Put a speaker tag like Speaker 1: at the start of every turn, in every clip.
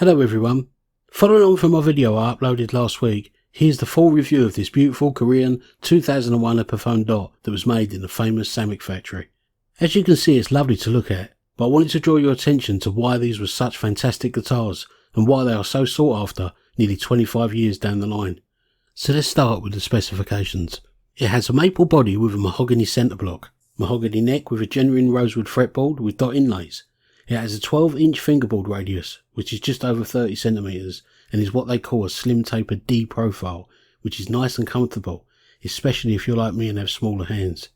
Speaker 1: Hello everyone. Following on from my video I uploaded last week, here's the full review of this beautiful Korean 2001 Epiphone dot that was made in the famous Samick factory. As you can see, it's lovely to look at, but I wanted to draw your attention to why these were such fantastic guitars and why they are so sought after nearly 25 years down the line. So let's start with the specifications. It has a maple body with a mahogany centre block, mahogany neck with a genuine rosewood fretboard with dot inlays. It has a 12-inch fingerboard radius, which is just over 30 centimeters, and is what they call a slim tapered D profile, which is nice and comfortable, especially if you're like me and have smaller hands.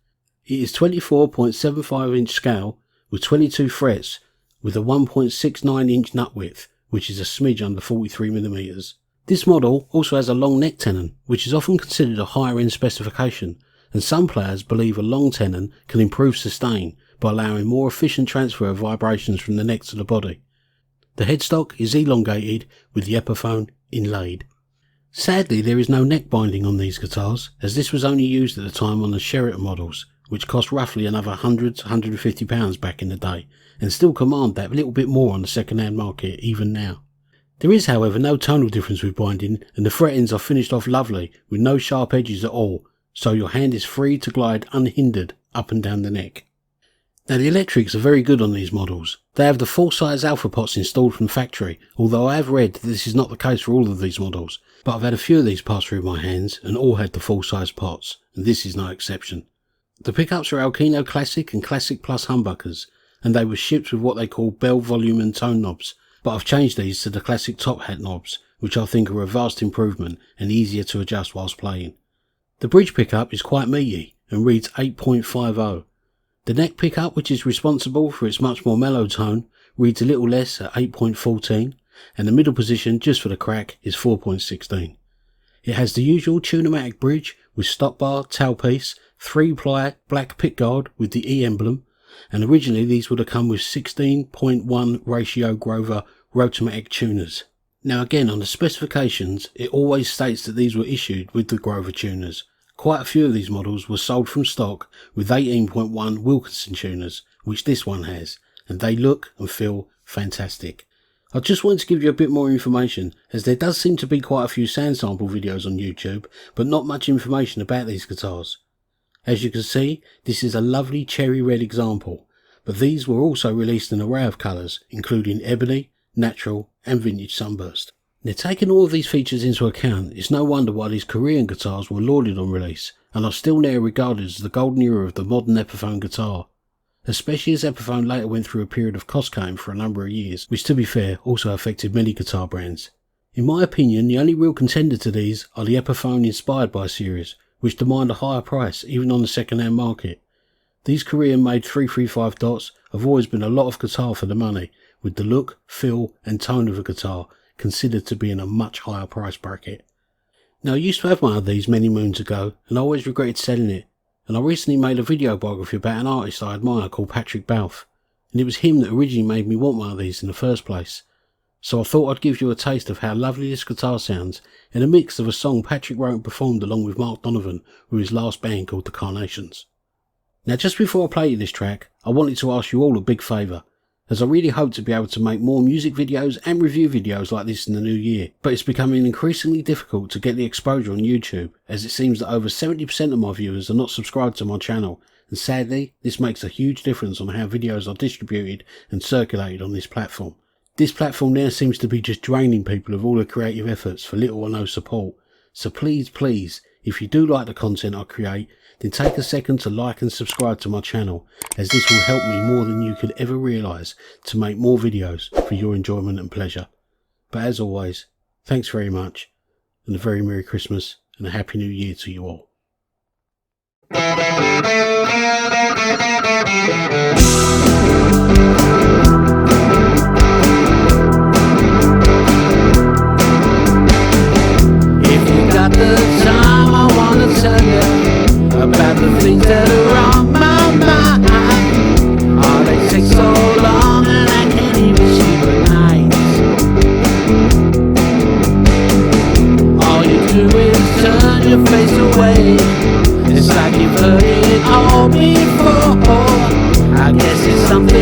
Speaker 1: It is 24.75-inch scale with 22 frets with a 1.69-inch nut width, which is a smidge under 43mm. This model also has a long neck tenon, which is often considered a higher end specification, and some players believe a long tenon can improve sustain by allowing more efficient transfer of vibrations from the neck to the body. The headstock is elongated with the Epiphone inlaid. Sadly, there is no neck binding on these guitars, as this was only used at the time on the Sheraton models, which cost roughly another £100 to £150 back in the day, and still command that little bit more on the second-hand market even now. There is, however, no tonal difference with binding, and the fret ends are finished off lovely with no sharp edges at all, so your hand is free to glide unhindered up and down the neck. Now the electrics are very good on these models. They have the full-size alpha pots installed from factory, although I have read that this is not the case for all of these models, but I've had a few of these pass through my hands and all had the full-size pots, and this is no exception. The pickups are Alkino Classic and Classic Plus humbuckers, and they were shipped with what they call bell volume and tone knobs, but I've changed these to the Classic top hat knobs, which I think are a vast improvement and easier to adjust whilst playing. The bridge pickup is quite meaty and reads 8.50. The neck pickup, which is responsible for its much more mellow tone, reads a little less at 8.14, and the middle position, just for the crack, is 4.16. It has the usual Tune-O-Matic bridge with stop bar, tailpiece, 3-ply black pickguard with the E emblem, and originally these would have come with 16.1 ratio Grover Rotomatic tuners. Now again, on the specifications, it always states that these were issued with the Grover tuners. Quite a few of these models were sold from stock with 18.1 Wilkinson tuners, which this one has, and they look and feel fantastic. I just wanted to give you a bit more information, as there does seem to be quite a few sound sample videos on YouTube, but not much information about these guitars. As you can see, this is a lovely cherry red example, but these were also released in an array of colours, including ebony, natural and vintage sunburst. Now, taking all of these features into account, it's no wonder why these Korean guitars were lauded on release, and are still now regarded as the golden era of the modern Epiphone guitar, especially as Epiphone later went through a period of cost cutting for a number of years, which to be fair also affected many guitar brands. In my opinion, the only real contender to these are the Epiphone Inspired By series, which demand a higher price even on the second-hand market. These Korean made 335 dots have always been a lot of guitar for the money, with the look, feel and tone of a guitar considered to be in a much higher price bracket. Now, I used to have one of these many moons ago, and I always regretted selling it, and I recently made a video biography about an artist I admire called Patrick Balfe, and it was him that originally made me want one of these in the first place. So I thought I'd give you a taste of how lovely this guitar sounds in a mix of a song Patrick wrote and performed along with Mark Donovan with his last band called the Carnations. Now, just before I play you this track, I wanted to ask you all a big favour, as I really hope to be able to make more music videos and review videos like this in the new year, but it's becoming increasingly difficult to get the exposure on YouTube, as it seems that over 70% of my viewers are not subscribed to my channel, and sadly this makes a huge difference on how videos are distributed and circulated on this platform. This platform now seems to be just draining people of all their creative efforts for little or no support, so please, if you do like the content I create, then take a second to like and subscribe to my channel, as this will help me more than you could ever realise to make more videos for your enjoyment and pleasure. But as always, thanks very much, and a very Merry Christmas and a Happy New Year to you all. If you got the time, I wanna tell you about the things that are on my mind. Oh, they take so long and I can't even sleep at night. All you do is turn your face away. It's like you've heard it all before. I guess it's something